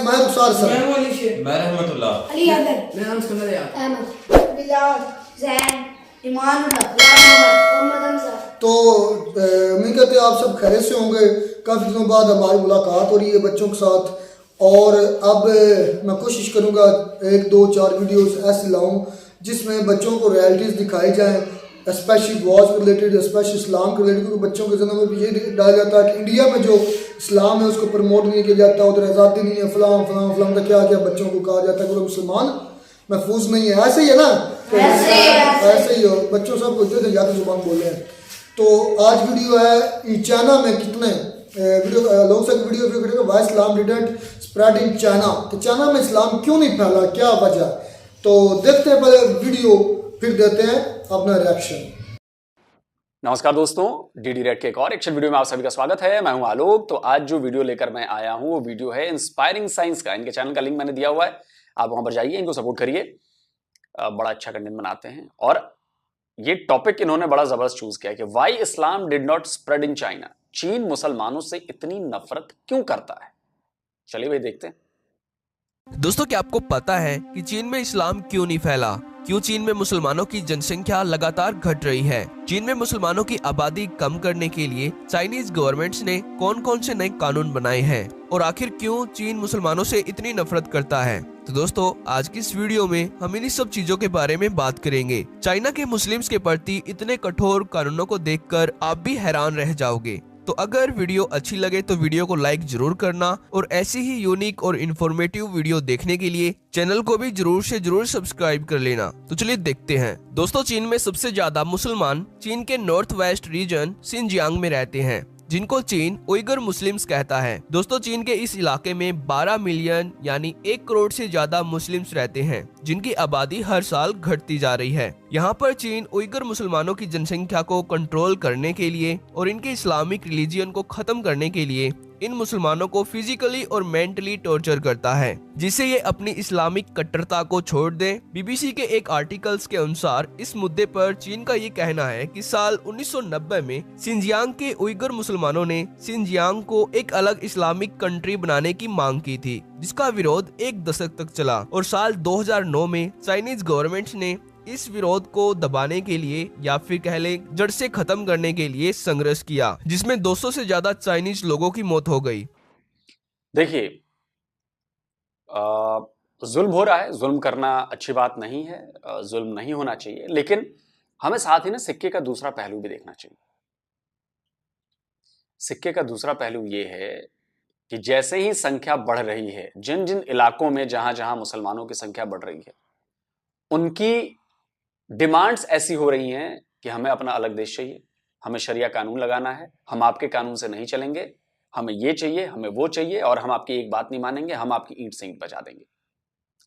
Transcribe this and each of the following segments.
मैं रुखसार सर, मैं वली शेख, मैं रहमतुल्लाह, अली अदर, मैं अंस यार, अहमद, बिलाल, जैन, ईमानुल्लाह, मोहम्मद हमजा। तो उम्मीद करते हैं आप सब खैरियत से होंगे। काफ़ी दिनों बाद हमारी मुलाकात हो रही है बच्चों के साथ, और अब मैं कोशिश करूँगा 1 2 4 वीडियोस ऐसे लाऊं जिसमें बच्चों को रियलिटीज़ दिखाई जाएँ, स्पेशली वॉर से रिलेटेड, स्पेशली इस्लाम के रिलेटेड। क्योंकि बच्चों के जहनों में भी ये डाला जाता है कि इंडिया में जो इस्लाम है उसको प्रमोट नहीं किया जाता, उधर आज़ादी नहीं है, फलां फलां फलां, तो क्या क्या बच्चों को कहा जाता है कि वो मुसलमान महफूज नहीं है। ऐसे ही है ना, ऐसे ही हो बच्चों सब कुछ थे ज़्यादा जुबान बोले हैं। तो आज वीडियो है चाइना में कितने वीडियो लोग से video why Islam didn't spread in China, कि चाइना में इस्लाम क्यों नहीं फैला, क्या वजह। तो देखते हैं पहले वीडियो, फिर देते हैं अपना रिएक्शन। नमस्कार दोस्तों, डीडी रेड के एक और एक्शन वीडियो में आप सभी का स्वागत है। मैं हूं आलोक। तो आज जो वीडियो लेकर मैं आया हूं वो वीडियो है इंस्पायरिंग साइंस का। इनके चैनल का लिंक मैंने दिया हुआ है, आप वहां पर जाइए, इनको सपोर्ट करिए। बड़ा अच्छा कंटेंट बनाते हैं और ये टॉपिक इन्होंने बड़ा जबरदस्त चूज किया कि why Islam did not spread in China. चीन मुसलमानों से इतनी नफरत क्यों करता है, चलिए भाई देखते हैं। दोस्तों, क्या आपको पता है कि चीन में इस्लाम क्यों नहीं फैला? क्यों चीन में मुसलमानों की जनसंख्या लगातार घट रही है? चीन में मुसलमानों की आबादी कम करने के लिए चाइनीज गवर्नमेंट्स ने कौन कौन से नए कानून बनाए हैं? और आखिर क्यों चीन मुसलमानों से इतनी नफरत करता है? तो दोस्तों, आज की इस वीडियो में हम इन्हीं सब चीजों के बारे में बात करेंगे। चाइना के मुस्लिम्स के प्रति इतने कठोर कानूनों को देखकर आप भी हैरान रह जाओगे। तो अगर वीडियो अच्छी लगे तो वीडियो को लाइक जरूर करना, और ऐसी ही यूनिक और इन्फॉर्मेटिव वीडियो देखने के लिए चैनल को भी जरूर से जरूर सब्सक्राइब कर लेना। तो चलिए देखते हैं। दोस्तों, चीन में सबसे ज्यादा मुसलमान चीन के नॉर्थ वेस्ट रीजन सिनजियांग में रहते हैं, जिनको चीन उइगर मुस्लिम्स कहता है। दोस्तों, चीन के इस इलाके में 12 मिलियन यानी 1 करोड़ से ज्यादा मुस्लिम्स रहते हैं, जिनकी आबादी हर साल घटती जा रही है। यहाँ पर चीन उइगर मुसलमानों की जनसंख्या को कंट्रोल करने के लिए और इनके इस्लामिक रिलीजियन को खत्म करने के लिए इन मुसलमानों को फिजिकली और मेंटली टॉर्चर करता है, जिससे ये अपनी इस्लामिक कट्टरता को छोड़ दें। बीबीसी के एक आर्टिकल्स के अनुसार इस मुद्दे पर चीन का ये कहना है कि साल 1990 में सिनजियांग के उइगर मुसलमानों ने सिनजियांग को एक अलग इस्लामिक कंट्री बनाने की मांग की थी, जिसका विरोध 1 दशक तक चला। और साल 2009 में चाइनीज गवर्नमेंट ने इस विरोध को दबाने के लिए या फिर कह लें जड़ से खत्म करने के लिए संघर्ष किया, जिसमें 200 से ज्यादा चाइनीज लोगों की मौत हो गई। देखिए, जुल्म हो रहा है, जुल्म करना अच्छी बात नहीं है, जुल्म नहीं होना चाहिए, लेकिन हमें साथ ही ना सिक्के का दूसरा पहलू भी देखना चाहिए। सिक्के का दूसरा पहलू ये है कि जैसे ही संख्या बढ़ रही है, जिन जिन इलाकों में जहां जहां मुसलमानों की संख्या बढ़ रही है, उनकी डिमांड्स ऐसी हो रही हैं कि हमें अपना अलग देश चाहिए, हमें शरिया कानून लगाना है, हम आपके कानून से नहीं चलेंगे, हमें ये चाहिए, हमें वो चाहिए, और हम आपकी एक बात नहीं मानेंगे, हम आपकी ईंट से ईंट बजा देंगे।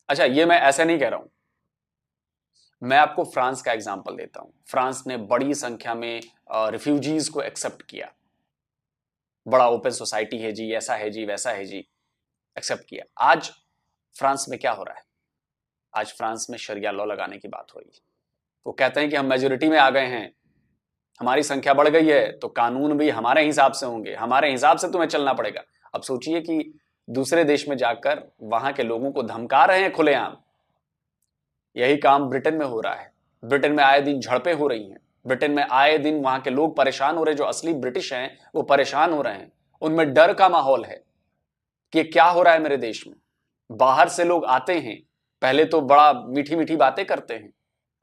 अच्छा, ये मैं ऐसे नहीं कह रहा हूं, मैं आपको फ्रांस का एग्जांपल देता हूं। फ्रांस ने बड़ी संख्या में रिफ्यूजीज को एक्सेप्ट किया, बड़ा ओपन सोसाइटी है जी, ऐसा है जी, वैसा है जी, एक्सेप्ट किया। आज फ्रांस में क्या हो रहा है? आज फ्रांस में शरिया लॉ लगाने की बात हो रही है। वो कहते हैं कि हम मेजोरिटी में आ गए हैं, हमारी संख्या बढ़ गई है, तो कानून भी हमारे हिसाब से होंगे, हमारे हिसाब से तुम्हें चलना पड़ेगा। अब सोचिए कि दूसरे देश में जाकर वहां के लोगों को धमका रहे हैं खुलेआम। यही काम ब्रिटेन में हो रहा है। ब्रिटेन में आए दिन झड़पें हो रही हैं, ब्रिटेन में आए दिन वहां के लोग परेशान हो रहे हैं, जो असली ब्रिटिश हैं वो परेशान हो रहे हैं। उनमें डर का माहौल है कि क्या हो रहा है मेरे देश में। बाहर से लोग आते हैं, पहले तो बड़ा मीठी मीठी बातें करते हैं,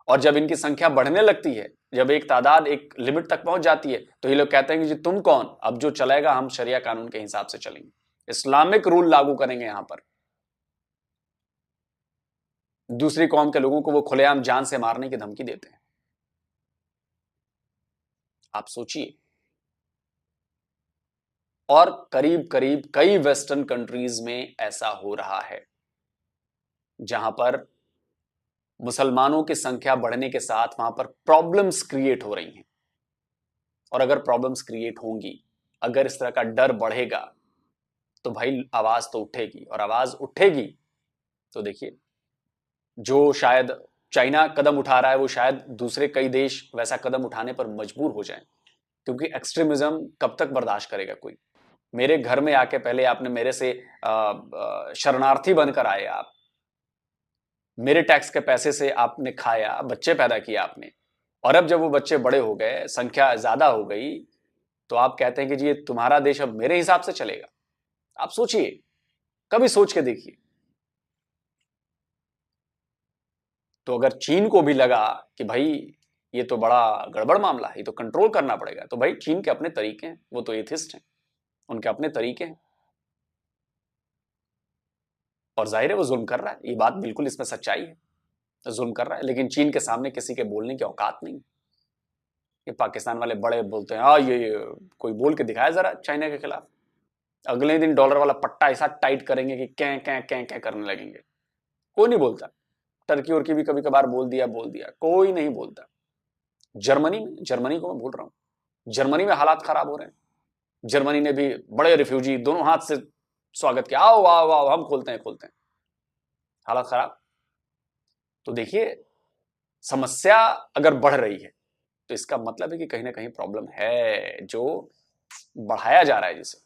और जब इनकी संख्या बढ़ने लगती है, जब एक तादाद एक लिमिट तक पहुंच जाती है, तो ये लोग कहते हैं कि जी तुम कौन, अब जो चलेगा हम शरिया कानून के हिसाब से चलेंगे, इस्लामिक रूल लागू करेंगे। यहां पर दूसरी कौम के लोगों को वो खुलेआम जान से मारने की धमकी देते हैं। आप सोचिए। और करीब करीब कई वेस्टर्न कंट्रीज में ऐसा हो रहा है, जहां पर मुसलमानों की संख्या बढ़ने के साथ वहां पर प्रॉब्लम्स क्रिएट हो रही हैं। और अगर प्रॉब्लम्स क्रिएट होंगी, अगर इस तरह का डर बढ़ेगा, तो भाई आवाज तो उठेगी, और आवाज उठेगी तो देखिए, जो शायद चाइना कदम उठा रहा है, वो शायद दूसरे कई देश वैसा कदम उठाने पर मजबूर हो जाएं। क्योंकि एक्सट्रीमिज्म कब तक बर्दाश्त करेगा कोई? मेरे घर में आके पहले आपने मेरे से शरणार्थी बनकर आए, आप मेरे टैक्स के पैसे से आपने खाया, बच्चे पैदा किए आपने, और अब जब वो बच्चे बड़े हो गए, संख्या ज्यादा हो गई, तो आप कहते हैं कि जी ये तुम्हारा देश अब मेरे हिसाब से चलेगा। आप सोचिए, कभी सोच के देखिए। तो अगर चीन को भी लगा कि भाई ये तो बड़ा गड़बड़ मामला है, ये तो कंट्रोल करना पड़ेगा, तो भाई चीन के अपने तरीके हैं, वो तो एथिस्ट हैं, उनके अपने तरीके हैं, और जाहिर है वो जुल्म कर रहा है, ये बात बिल्कुल इसमें सच्चाई है, जुल्म कर रहा है, लेकिन चीन के सामने किसी के बोलने की औकात नहीं। ये पाकिस्तान वाले बड़े बोलते हैं, ये कोई बोल के दिखाया जरा चाइना के खिलाफ, अगले दिन डॉलर वाला पट्टा ऐसा टाइट करेंगे कि कै कै कै कै करने लगेंगे। कोई नहीं बोलता। टर्की और की भी कभी कभार बोल दिया, कोई नहीं बोलता। जर्मनी को मैं बोल रहा हूं, जर्मनी में हालात खराब हो रहे हैं। जर्मनी ने भी बड़े रिफ्यूजी दोनों हाथ से स्वागत किया, आओ आओ आओ, हम खोलते हैं, हालात खराब। तो देखिए, समस्या अगर बढ़ रही है तो इसका मतलब है कि कहीं ना कहीं प्रॉब्लम है जो बढ़ाया जा रहा है जिसे।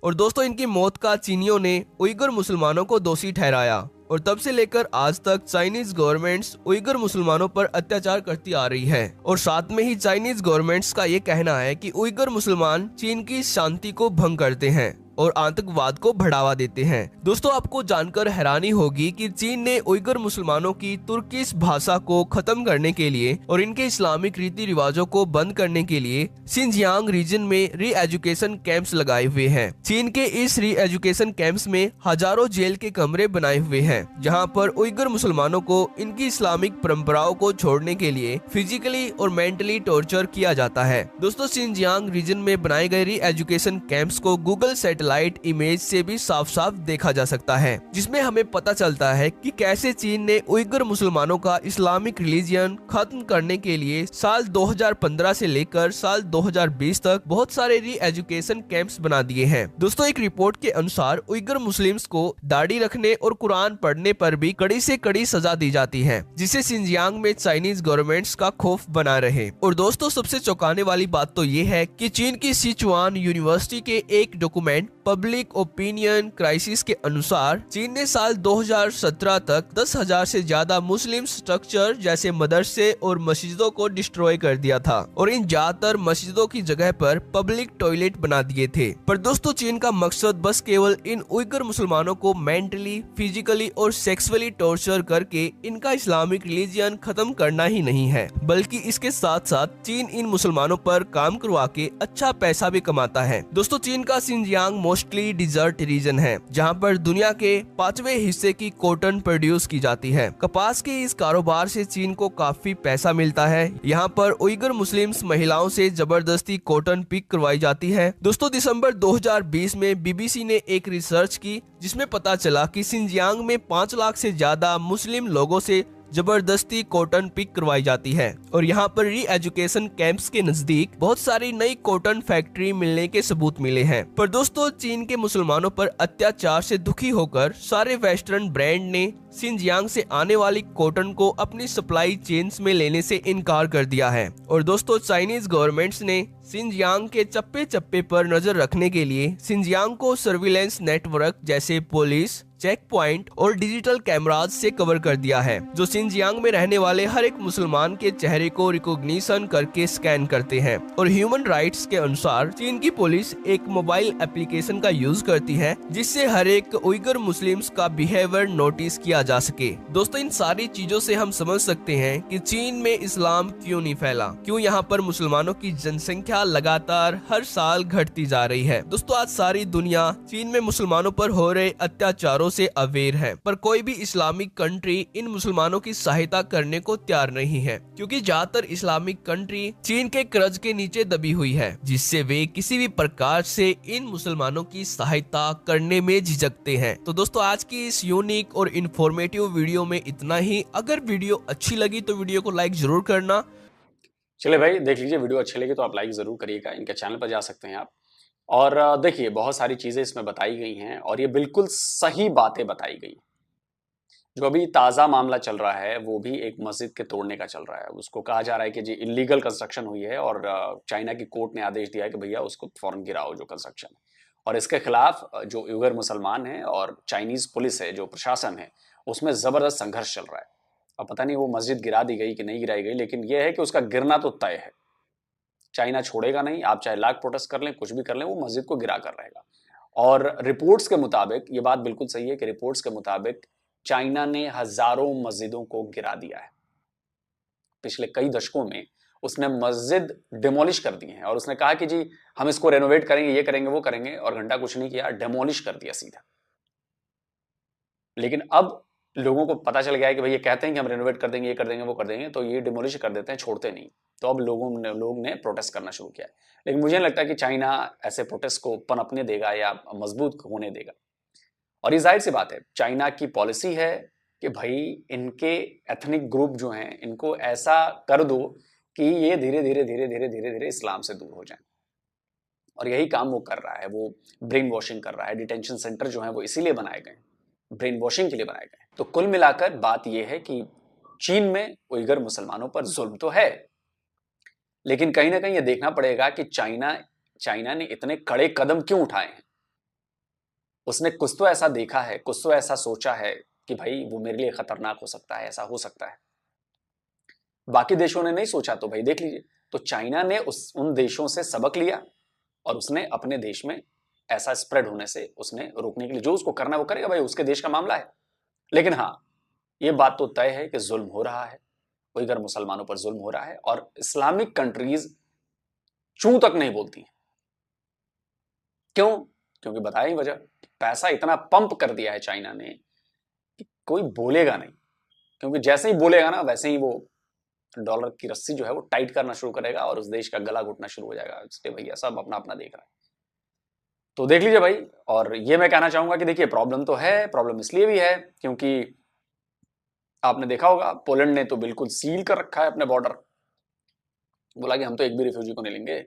और दोस्तों, इनकी मौत का चीनियों ने उइगर मुसलमानों को दोषी ठहराया और तब से लेकर आज तक चाइनीज गवर्नमेंट्स उइगर मुसलमानों पर अत्याचार करती आ रही है। और साथ में ही चाइनीज गवर्नमेंट्स का ये कहना है कि उइगर मुसलमान चीन की शांति को भंग करते हैं और आतंकवाद को बढ़ावा देते हैं। दोस्तों, आपको जानकर हैरानी होगी कि चीन ने उइगर मुसलमानों की तुर्किश भाषा को खत्म करने के लिए और इनके इस्लामिक रीति रिवाजों को बंद करने के लिए सिंजियांग रीजन में री एजुकेशन कैंप्स लगाए हुए हैं। चीन के इस री एजुकेशन कैंप्स में हजारों जेल के कमरे बनाए हुए हैं, जहां पर उइगर मुसलमानों को इनकी इस्लामिक परंपराओं को छोड़ने के लिए फिजिकली और मेंटली टॉर्चर किया जाता है। दोस्तों, सिंजियांग रीजन में बनाए गए री एजुकेशन कैंप्स को गूगल सैटेलाइट इमेज से भी साफ साफ देखा जा सकता है, जिसमें हमें पता चलता है कि कैसे चीन ने उइगर मुसलमानों का इस्लामिक रिलीजियन खत्म करने के लिए साल 2015 से लेकर साल 2020 तक बहुत सारे री एजुकेशन कैंप्स बना दिए हैं। दोस्तों, एक रिपोर्ट के अनुसार उइगर मुस्लिम्स को दाढ़ी रखने और कुरान पढ़ने पर भी कड़ी से कड़ी सजा दी जाती है, जिससे सिंजियांग में चाइनीज गवर्नमेंट्स का खौफ बना रहे। और दोस्तों, सबसे चौंकाने वाली बात तो ये है कि चीन की सिचुआन यूनिवर्सिटी के एक डॉक्यूमेंट पब्लिक ओपिनियन क्राइसिस के अनुसार चीन ने साल 2017 तक 10,000 से ज्यादा मुस्लिम स्ट्रक्चर जैसे मदरसे और मस्जिदों को डिस्ट्रॉय कर दिया था और इन ज्यादातर मस्जिदों की जगह पर पब्लिक टॉयलेट बना दिए थे। पर दोस्तों, चीन का मकसद बस केवल इन उइगर मुसलमानों को मेंटली, फिजिकली और सेक्सुअली टॉर्चर करके इनका इस्लामिक रिलीजियन खत्म करना ही नहीं है, बल्कि इसके साथ साथ चीन इन मुसलमानों पर काम करवा के अच्छा पैसा भी कमाता है। दोस्तों, चीन का सिंजियांग मोस्टली डिजर्ट रीजन है, जहां पर दुनिया के 5वें हिस्से की कॉटन प्रोड्यूस की जाती है। कपास के इस कारोबार से चीन को काफी पैसा मिलता है। यहाँ पर उइगर मुस्लिम्स महिलाओं से जबरदस्ती कॉटन पिक करवाई जाती है। दोस्तों, दिसंबर 2020 में बीबीसी ने एक रिसर्च की, जिसमें पता चला कि सिंजियांग में 5 लाख से ज्यादा मुस्लिम लोगों से जबरदस्ती कॉटन पिक करवाई जाती है और यहाँ पर री एजुकेशन कैंप्स के नजदीक बहुत सारी नई कॉटन फैक्ट्री मिलने के सबूत मिले हैं। पर दोस्तों, चीन के मुसलमानों पर अत्याचार से दुखी होकर सारे वेस्टर्न ब्रांड ने सिंजियांग से आने वाली कॉटन को अपनी सप्लाई चेन्स में लेने से इनकार कर दिया है। और दोस्तों, चाइनीज गवर्नमेंट्स ने सिंजियांग के चप्पे चप्पे पर नजर रखने के लिए सिंजियांग को सर्विलेंस नेटवर्क जैसे पुलिस, चेक पॉइंट और डिजिटल कैमराज से कवर कर दिया है, जो सिंजियांग में रहने वाले हर एक मुसलमान के चेहरे को रिकॉग्निशन करके स्कैन करते हैं। और ह्यूमन राइट्स के अनुसार चीन की पुलिस एक मोबाइल एप्लीकेशन का यूज करती है, जिससे हर एक उइगर मुस्लिम्स का बिहेवियर नोटिस किया जा सके। दोस्तों, इन सारी चीजों से हम समझ सकते हैं कि चीन में इस्लाम क्यों नहीं फैला, क्यों यहाँ पर मुसलमानों की जनसंख्या लगातार हर साल घटती जा रही है। दोस्तों, आज सारी दुनिया चीन में मुसलमानों पर हो रहे अत्याचारों से अवेयर है, पर कोई भी इस्लामिक कंट्री इन मुसलमानों की सहायता करने को तैयार नहीं है, क्योंकि ज्यादातर इस्लामिक कंट्री चीन के कर्ज के नीचे दबी हुई है, जिससे वे किसी भी प्रकार से इन मुसलमानों की सहायता करने में झिझकते हैं। तो दोस्तों, आज की इस यूनिक और इंफॉर्मेटिव वीडियो में इतना ही। अगर वीडियो अच्छी लगी तो वीडियो को लाइक जरूर करना। चले भाई, देख लीजिए, वीडियो अच्छी लगी तो आप लाइक जरूर करिएगा। इनके चैनल पर जा सकते हैं आप, और देखिए बहुत सारी चीजें इसमें बताई गई हैं और ये बिल्कुल सही बातें बताई गई। जो अभी ताज़ा मामला चल रहा है वो भी एक मस्जिद के तोड़ने का चल रहा है। उसको कहा जा रहा है कि जी इलीगल कंस्ट्रक्शन हुई है और चाइना की कोर्ट ने आदेश दिया है कि भैया उसको फौरन गिराओ जो कंस्ट्रक्शन है। और इसके खिलाफ जो उइगर मुसलमान हैं और चाइनीज़ पुलिस है, जो प्रशासन है, उसमें ज़बरदस्त संघर्ष चल रहा है। अब पता नहीं वो मस्जिद गिरा दी गई कि नहीं गिराई गई, लेकिन यह है कि उसका गिरना तो तय है। चाइना छोड़ेगा नहीं, आप चाहे लाख प्रोटेस्ट कर लें, कुछ भी कर लें, वो मस्जिद को गिरा कर रहेगा। और रिपोर्ट्स के मुताबिक ये बात बिल्कुल सही है कि रिपोर्ट्स के मुताबिक चाइना ने हजारों मस्जिदों को गिरा दिया है। पिछले कई दशकों में उसने मस्जिद डिमोलिश कर दिए हैं और उसने कहा कि जी हम इसको रेनोवेट करेंगे, ये करेंगे, वो करेंगे, और घंटा कुछ नहीं किया, डिमोलिश कर दिया सीधा। लेकिन अब लोगों को पता चल गया है कि भाई ये कहते हैं कि हम रेनोवेट कर देंगे, ये कर देंगे, वो कर देंगे, तो ये डिमोलिश कर देते हैं, छोड़ते नहीं। तो अब लोग ने प्रोटेस्ट करना शुरू किया है। लेकिन मुझे नहीं लगता कि चाइना ऐसे प्रोटेस्ट को पनपने देगा या मजबूत होने देगा। और ये जाहिर सी बात है, चाइना की पॉलिसी है कि भाई इनके एथनिक ग्रुप जो हैं इनको ऐसा कर दो कि ये धीरे धीरे इस्लाम से दूर हो जाएं। और यही काम वो कर रहा है, वो ब्रेन वॉशिंग कर रहा है। डिटेंशन सेंटर जो है वो इसीलिए बनाए गए, ब्रेन वॉशिंग के लिए बनाए गए। तो कुल मिलाकर बात यह है कि चीन में उइगर मुसलमानों पर जुल्म तो है, लेकिन कहीं ना कहीं ये देखना पड़ेगा कि चाइना ने इतने कड़े कदम क्यों उठाए हैं। उसने कुछ तो ऐसा देखा है, कुछ तो ऐसा सोचा है कि भाई वो मेरे लिए खतरनाक हो सकता है, ऐसा हो सकता है। बाकी देशों ने नहीं सोचा, तो भाई देख लीजिए। तो चाइना ने उन देशों से सबक लिया और उसने अपने देश में ऐसा स्प्रेड होने से उसने रोकने के लिए जो उसको करना है वो करेगा, भाई उसके देश का मामला है। लेकिन हाँ, ये बात तो तय है कि जुल्म हो रहा है, उइगर मुसलमानों पर जुल्म हो रहा है। और इस्लामिक कंट्रीज चूं तक नहीं बोलती हैं। क्यों? क्योंकि बताया ही वजह, पैसा इतना पंप कर दिया है चाइना ने कि कोई बोलेगा नहीं। क्योंकि जैसे ही बोलेगा ना, वैसे ही वो डॉलर की रस्सी जो है वो टाइट करना शुरू करेगा और उस देश का गला घुटना शुरू हो जाएगा। इसलिए भैया सब अपना अपना देख रहा है। तो देख लीजिए भाई। और ये मैं कहना चाहूंगा कि देखिए प्रॉब्लम तो है, प्रॉब्लम इसलिए भी है क्योंकि आपने देखा होगा पोलैंड ने तो बिल्कुल सील कर रखा है अपने बॉर्डर। बोला कि हम तो एक भी रिफ्यूजी को नहीं लेंगे,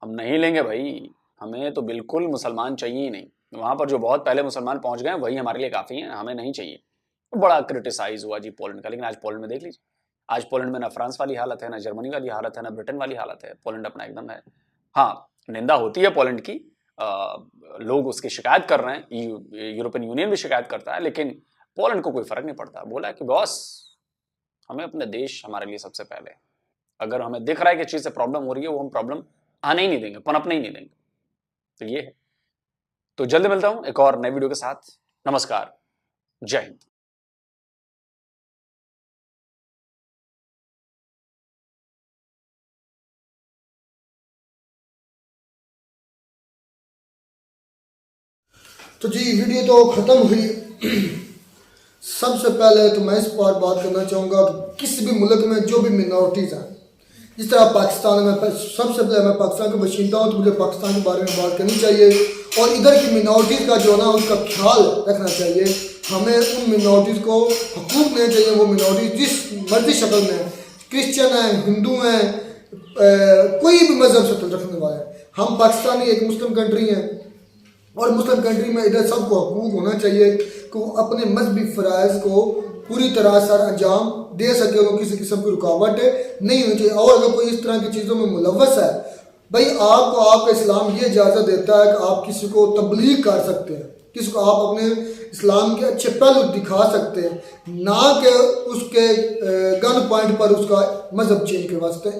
हम नहीं लेंगे भाई, हमें तो बिल्कुल मुसलमान चाहिए ही नहीं। वहां पर जो बहुत पहले मुसलमान पहुंच गए वही हमारे लिए काफी हैं, हमें नहीं चाहिए। बड़ा क्रिटिसाइज हुआ जी पोलैंड का। लेकिन आज पोलैंड में देख लीजिए, आज पोलैंड में ना फ्रांस वाली हालत है, ना जर्मनी वाली हालत है, ना ब्रिटेन वाली हालत है। पोलैंड अपना एकदम है। हाँ, निंदा होती है पोलैंड की, लोग उसकी शिकायत कर रहे हैं, यूरोपियन यूनियन भी शिकायत करता है, लेकिन पोलैंड को कोई फर्क नहीं पड़ता। बोला कि बॉस हमें अपने देश हमारे लिए सबसे पहले, अगर हमें दिख रहा है कि चीज से प्रॉब्लम हो रही है, वो हम प्रॉब्लम आने ही नहीं देंगे, पनपने ही नहीं देंगे। तो ये है। तो जल्द मिलता हूं एक और नए वीडियो के साथ। नमस्कार, जय हिंद। तो जी वीडियो तो खत्म हुई। सबसे पहले तो मैं इस पर बात करना चाहूँगा कि किसी भी मुल्क में जो भी मिनॉरिटीज़ हैं, जिस तरह पाकिस्तान में, सबसे पहले मैं पाकिस्तान का बाशिंदा हूँ तो मुझे पाकिस्तान के बारे में बात करनी चाहिए और इधर की मिनॉरिटीज़ का जो ना उसका ख्याल रखना चाहिए। हमें उन मिनॉरिटीज़ को हकूक़ देने चाहिए। वो मिनॉरिटीज़ जिस मर्जी शक्ल में, क्रिश्चियन हैं, हिंदू हैं, कोई भी मज़हब से तल्लुक़ रखने वाले हैं। हम पाकिस्तानी एक मुस्लिम कंट्री हैं और मुस्लिम कंट्री में इधर सबको हकूक़ होना चाहिए कि वो अपने मजहबी फ़राइज़ को पूरी तरह सर अंजाम दे सके और किसी किस्म की रुकावट नहीं होनी चाहिए। और अगर कोई इस तरह की चीज़ों में मुलव्वस है, भाई आपको आपका इस्लाम ये इजाज़त देता है कि आप किसी को तबलीग कर सकते हैं, किसी को आप अपने इस्लाम के अच्छे पहलू दिखा सकते हैं, ना कि उसके गन पॉइंट पर उसका मज़हब चेंज के वास्ते।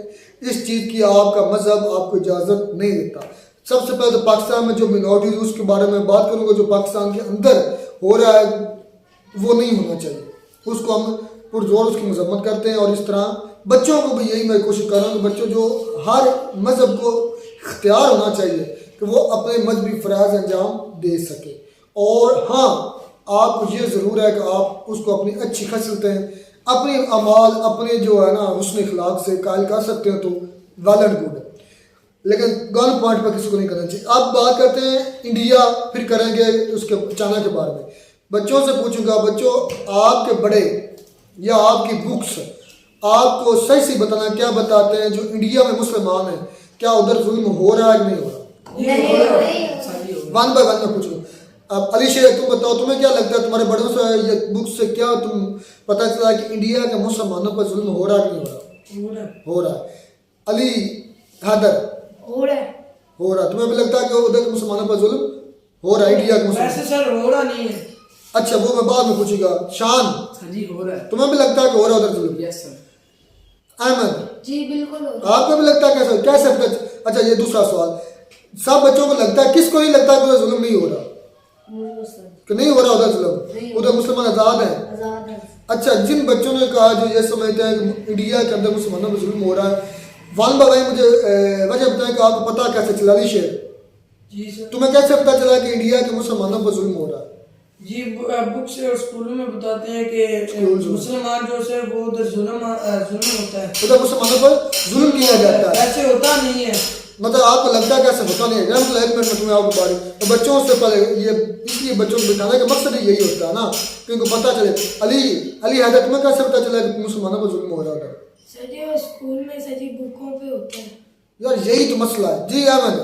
इस चीज़ की आपका मज़हब आपको इजाज़त नहीं देता। सबसे पहले तो पाकिस्तान में जो मिनॉरिटीज़ उसके बारे में बात करूँगा, जो पाकिस्तान के अंदर हो रहा है वो नहीं होना चाहिए। उसको हम पुरजोर उसकी मजम्मत करते हैं। और इस तरह बच्चों को भी यही मैं कोशिश कर रहा हूँ कि बच्चों जो हर मज़हब को इख्तियार होना चाहिए कि वो अपने मजहबी फ़राइज़ अंजाम दे सके। और हाँ, आपको ये ज़रूर है कि आप उसको अपनी अच्छी खसलतें, अपने अमाल, अपने जो है ना हुस्न अखलाक से कायल कर सकते हैं तो वेल एंड गुड, लेकिन गन पॉइंट पर किसी को नहीं करना चाहिए। अब बात करते हैं इंडिया, फिर करेंगे उसके चाइना के बारे में। बच्चों से पूछूंगा, बच्चों आपके बड़े या आपकी बुक्स आपको सही सही बताना, क्या बताते हैं जो इंडिया में मुसलमान हैं, क्या उधर जुल्म हो रहा है कि नहीं हो रहा? वन बाय वन मैं पूछूँ। अब अली शेख तुम बताओ, तुम्हें क्या लगता है, तुम्हारे बड़ों से ये बुक से क्या तुम पता चला कि इंडिया के मुसलमानों पर जुल्म हो रहा है कि नहीं हो रहा? हो रहा है। अली हैदर हो रहा है। हो रहा है। तुम्हें भी लगता है कि उधर के मुसलमानों पर जुल्म हो रहा है इंडिया के मुसलमान? वैसे सर हो रहा नहीं है। अच्छा वो मैं बाद में पूछूंगा। शान हाँ जी हो रहा है। तुम्हें भी लगता है कि हो रहा है उधर जुल्म? Yes sir. अहमद जी बिल्कुल हो रहा आपको भी लगता है कैसे कैसे पता? अच्छा ये दूसरा सवाल, सब बच्चों को लगता है, किसको नहीं लगता कि उधर जुल्म नहीं हो रहा, है। कि नहीं हो रहा उधर नहीं जुल्म, हो उधर मुसलमान आज़ाद हैं? आजाद है। अच्छा जिन बच्चों ने कहा जो ये समझते हैं कि इंडिया के अंदर मुसलमानों पर जुल्म हो रहा है, वान भाई मुझे वजह बताएं कि आपको पता कैसे चला? अली शेर जी सर। तुम्हें कैसे पता चला कि इंडिया के मुसलमानों पर जुल्म हो रहा है? जी बुक से और स्कूलों में बताते हैं कि स्कूल जो- मुसलमान जो है वो उधर जुल्म होता है। उधर मुसलमानों पर जुल्म किया जाता है। वैसे होता नहीं है। मतलब आपको लगता है कैसे होता नहीं है? एक मिनट में तुम्हें आपको बारी तो बच्चों से पहले ये इसलिए बच्चों को बिठाने का मकसद ही यही होता है ना कि उनको पता चले। अली हैदर तुम्हें कैसे पता चला कि मुसलमानों पर जुल्म हो रहा है? सर जी वो स्कूल में सर जी बुकों पे होता है। यार यही तो मसला है। जी अहमद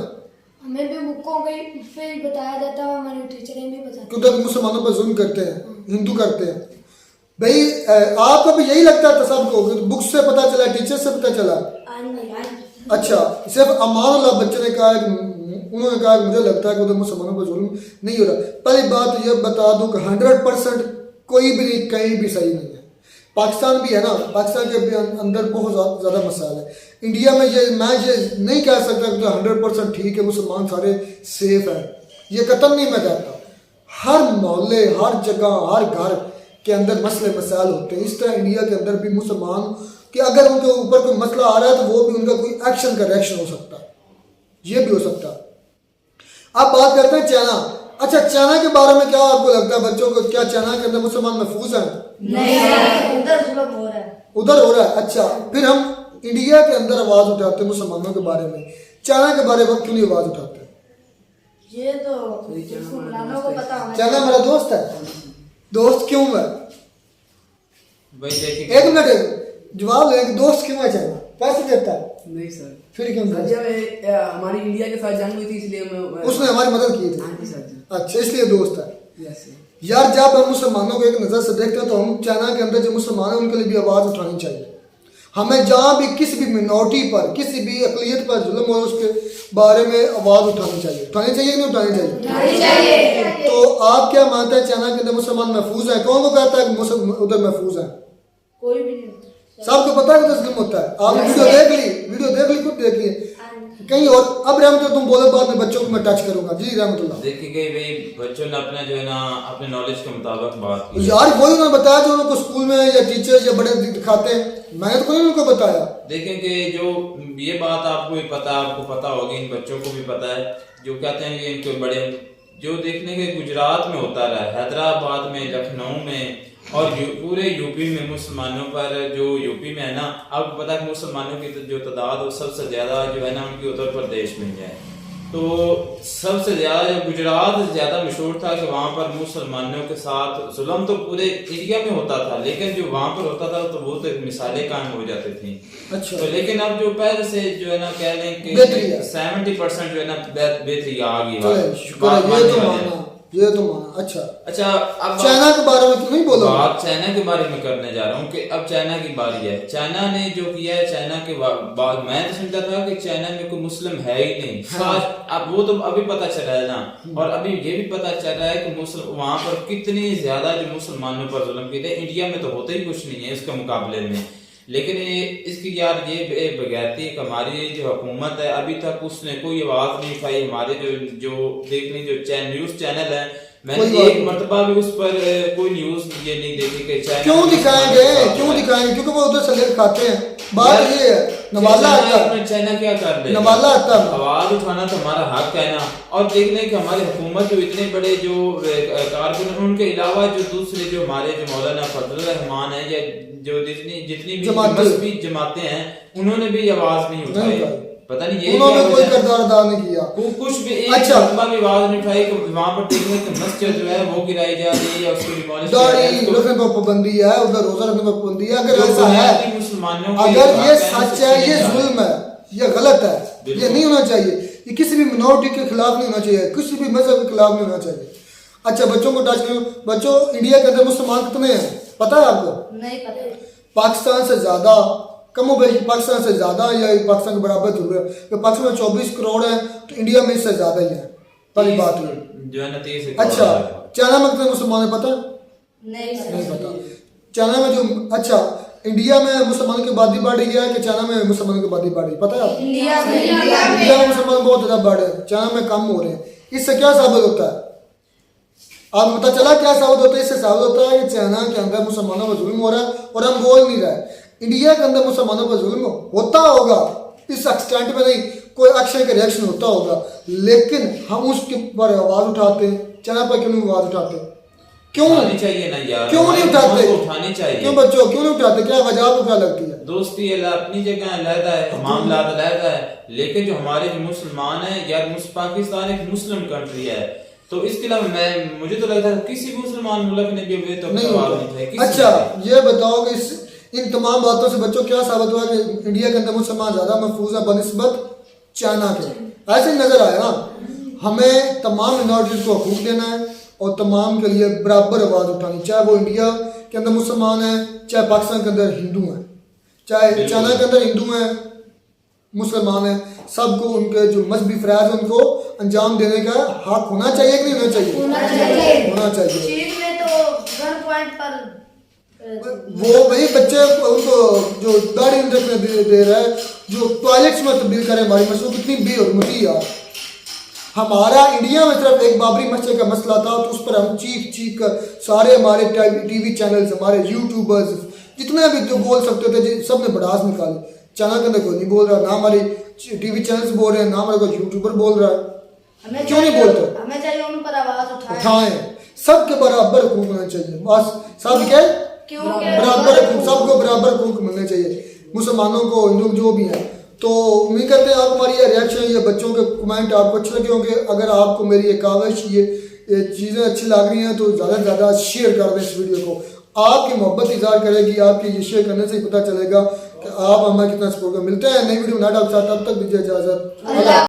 हमें भी बुकों पे ही बताया जाता है, हमारे टीचरें भी बताते कि उधर मुसलमानों पर जुल्म करते हैं, हिंदू करते हैं। भाई आपको भी यही लगता था सबको? बुक से पता चला, टीचर से पता चला? हैं। अच्छा सिर्फ अमानुल्लाह बच्चे ने कहा कि उन्होंने कहा कि मुझे लगता है कि उधर मुसलमानों पर जुल्म नहीं हो रहा। पहली बात ये बता दूं कि 100% कोई भी नहीं, कहीं भी सही नहीं है। पाकिस्तान भी है ना, पाकिस्तान के भी अंदर बहुत ज़्यादा मसाला है। इंडिया में मैं ये नहीं कह सकता कि 100% ठीक है, मुसलमान सारे सेफ हैं, ये कतई नहीं मैं कहता। हर मोहल्ले, हर जगह, हर घर के अंदर मसले मसाइल होते हैं। इस तरह इंडिया के अंदर भी मुसलमान कि अगर उनके ऊपर कोई मसला आ रहा है तो वो भी उनका कोई एक्शन का रिएक्शन हो सकता है, ये भी हो सकता है। अब बात करते हैं चाइना। अच्छा चाइना के बारे में क्या आपको लगता है बच्चों को, क्या चाइना के अंदर मुसलमान महफूज हैं? नहीं उधर जुल्म हो रहा है। उधर हो रहा है। अच्छा फिर हम इंडिया के अंदर आवाज उठाते हैं मुसलमानों के बारे में, चाइना के बारे में क्यों नहीं आवाज उठाते? ये तो हुक्मरानों को पता होना चाइना मेरा दोस्त है। दोस्त क्यों है? भाई देखिए एक मिनट जवाब ले, दोस्त क्यों है चाइना? कैसे कहता है? नहीं सर। फिर क्यों सर दोस्त? जब हमारी इंडिया के साथ जंग हुई थी इसलिए मैं उसने हमारी मदद की थी। हाँ जी सर जी। अच्छा इसलिए दोस्त है। Yes sir. यार जब हम मुसलमानों को एक नज़र से देखते हैं तो हम चाइना के अंदर जो मुसलमान हैं उनके लिए भी आवाज़ उठानी चाहिए। हमें जहाँ भी किसी भी मिनॉरिटी पर, किसी भी अक़लियत पर जुल्म हो उसके बारे में आवाज़ उठानी चाहिए। उठानी चाहिए कि नहीं उठानी चाहिए? तो आप क्या मानते हैं चाइना के अंदर मुसलमान महफूज हैं? कौन को कहता है कि उधर महफूज हैं? कोई भी नहीं होता। सबको पता है कि उधर जुल्म होता है। आप वीडियो देख ली खुद देखिए कहीं और। अब रहमत तुम बोलो, बाद में बच्चों को मैं टच करूंगा। जी रहमतुल्लाह। देखिए कि भाई बच्चों ने अपना जो है ना अपने नॉलेज के मुताबिक बात की। यार वही उन्होंने बताया जो उनको स्कूल में या टीचर या बड़े दिखाते हैं, मैंने तो कोई उनको बताया। देखें कि जो ये बात आपको भी पता, आपको पता होगी, इन बच्चों को भी पता है, जो कहते हैं कि इनको बड़े जो देखने के गुजरात में होता रहा, हैदराबाद में, लखनऊ में और पूरे यूपी में मुसलमानों पर, जो यूपी में है ना, आपको पता है कि मुसलमानों की जो तादाद वो सबसे ज्यादा जो है ना उनकी उत्तर प्रदेश में है। तो सबसे ज्यादा जो गुजरात ज्यादा मशहूर था कि वहां पर मुसलमानों के साथ जुल्म तो पूरे इंडिया में होता था, लेकिन जो वहां पर होता था तो वो तो मिसालें कायम हो जाती थी। अच्छा तो लेकिन अब जो पहले से जो है ना कह लें कि बेहतरी है। 70% जो है ना बेहतरी आ गई। चले शुक्र है, ये तो माना, ये तो माना। अच्छा अच्छा अब चाइना के बारे में क्यों नहीं बोला? बात चाइना के बारे में करने जा रहा हूँ कि अब चाइना की बारी है। चाइना ने जो किया है, चाइना के बाद मैं तो समझता था कि चाइना में कोई मुस्लिम है ही नहीं। हाँ। अब वो तो अभी पता चला है ना, और अभी ये भी पता चल रहा है कि मुस्लिम वहां पर कितनी ज्यादा जो मुसलमानों पर जुल्म किए थे। इंडिया में तो होते ही कुछ नहीं है इसके मुकाबले में, लेकिन इसकी यार ये बगैरती हमारी जो हुकूमत है अभी तक उसने कोई आवाज नहीं उठाई। हमारे जो देख लें जो न्यूज चैनल है, मैंने एक मरतबा भी उस पर कोई न्यूज ये नहीं देखी कि चाइना क्यों दिखाएंगे? क्योंकि वो उधर से लेकर खाते हैं। बात ये है नवाला आता है, चाइना क्या कर ले, नवाला आता है। आवाज उठाना तो हमारा हक है ना। और देख लें कि हमारी हुकूमत जो इतने बड़े जो कारकुन, उनके अलावा जो दूसरे जो हमारे जो मौलाना फजल रहमान है या जो जितनी भी मजहबी जमातें हैं, उन्होंने भी आवाज नहीं उठाई। पता नहीं ये उन्होंने कोई किरदार अदा नहीं किया, कुछ भी एक अच्छा भी आवाज नहीं उठाई कि वहां पर देखने कि मस्जिद जो है वो गिराई जा रही है या उसको डिमोलिश दाढ़ी रखने पर पाबंदी है, उधर रोजा रखने पर पाबंदी है। अगर ऐसा है, मुसलमानों अगर ये सच है, ये जुल्म है, ये गलत है, ये नहीं होना चाहिए। ये किसी भी मिनॉरिटी के खिलाफ नहीं होना चाहिए, किसी भी मजहब के खिलाफ नहीं होना चाहिए। अच्छा बच्चों को टच करो। बच्चों इंडिया के अंदर मुसलमान कितने हैं पता है आपको? नहीं पता। पाकिस्तान से ज्यादा, कम हो गई, पाकिस्तान से ज्यादा या पाकिस्तान के बराबर हो गया। तो पाकिस्तान में 24 करोड़ है तो इंडिया में इससे ज्यादा ही है। पहली बात ये जो है ना 30 अच्छा चाइना में कितने मुसलमान है पता? नहीं पता। चाइना में जो अच्छा इंडिया में मुसलमानों की आबादी बढ़ रही है कि चाइना में मुसलमानों की आबादी बढ़ रही है पता है आपको? इंडिया में मुसलमान बहुत ज्यादा बढ़ रहे हैं, चाइना में कम हो रहे हैं। इससे क्या साबित होता है? आप पता चला क्या साबित होता है? इससे साबित होता है कि चाइना के अंदर मुसलमानों पर जुल्म हो रहा है और हम बोल नहीं रहे। इंडिया के अंदर मुसलमानों पर जुल्म होता होगा इस एक्सटेंट में नहीं, कोई एक्शन का रिएक्शन होता होगा, लेकिन हम उसके पर आवाज उठाते हैं। चाइना पर क्यों नहीं आवाज उठाते? क्यों उठानी चाहिए ना यार, क्यों नहीं उठाते? उठानी चाहिए। क्यों बच्चों क्यों नहीं उठाते? क्या वजह आपको क्या लगती है? दोस्ती अपनी जगह अलग है, मामला अलग है, लेकिन जो हमारे जो मुसलमान है यार, पाकिस्तान एक मुस्लिम कंट्री है, तो इसके अलावा मुझे तो लगता है किसी भी मुसलमान मुल्क ने भी तो नहीं। अच्छा ये बताओ कि इन तमाम बातों से बच्चों क्या साबित हुआ कि इंडिया के अंदर मुसलमान ज्यादा महफूज है बनिस्बत चाइना के? ऐसे ही नजर आया ना। हमें तमाम मिनॉरिटीज को हकूक देना है और तमाम के लिए बराबर आवाज उठानी, चाहे वो इंडिया के अंदर मुसलमान है, चाहे पाकिस्तान के अंदर हिंदू हैं, चाहे चाइना के अंदर हिंदू हैं मुसलमान हैं, सबको उनके जो मजहबी फराज है उनको अंजाम देने का हक होना चाहिए कि नहीं होना चाहिए? होना चाहिए। चीन में तो गन पॉइंट पर वो वही बच्चे उनको जो दाढ़ी रखने दे रहा है, जो टॉयलेट्स में तब्दील करे हमारी मस्जिद, कितनी बेहरमती यार। हमारा इंडिया में सिर्फ एक बाबरी मस्जिद का मसला था तो उस पर हम चीख कर सारे हमारे टीवी चैनल्स, हमारे यूट्यूबर्स जितने भी जो बोल सकते थे सब ने बड़ास निकाली। चाइना के अंदर कोई नहीं बोल रहा, ना हमारी टीवी चैनल्स बोल रहे हैं, ना हमारा कोई यूट्यूबर बोल रहा है। क्यों नहीं बोलते? हमें चाहिए उन पर आवाज उठाएं, सबके बराबर हुकूक होना चाहिए। बस सब क्या बराबर हुकूक, सबको बराबर हुकूक मिलने चाहिए, मुसलमानों को, हिंदू जो भी हैं। तो उम्मीद करते हैं आप हमारी ये रिएक्शन, ये बच्चों के कमेंट आपको अच्छे लगे होंगे। अगर आपको मेरी ये काविश, ये चीज़ें अच्छी लग रही हैं तो ज़्यादा से ज़्यादा शेयर कर दें इस वीडियो को। आपकी मोहब्बत इज़हार करेगी, आपके ये शेयर करने से ही पता चलेगा कि आप हमें कितना सपोर्ट कर। मिलते हैं नई वीडियो नाटक साथ, तब तक दीजिए इजाज़त।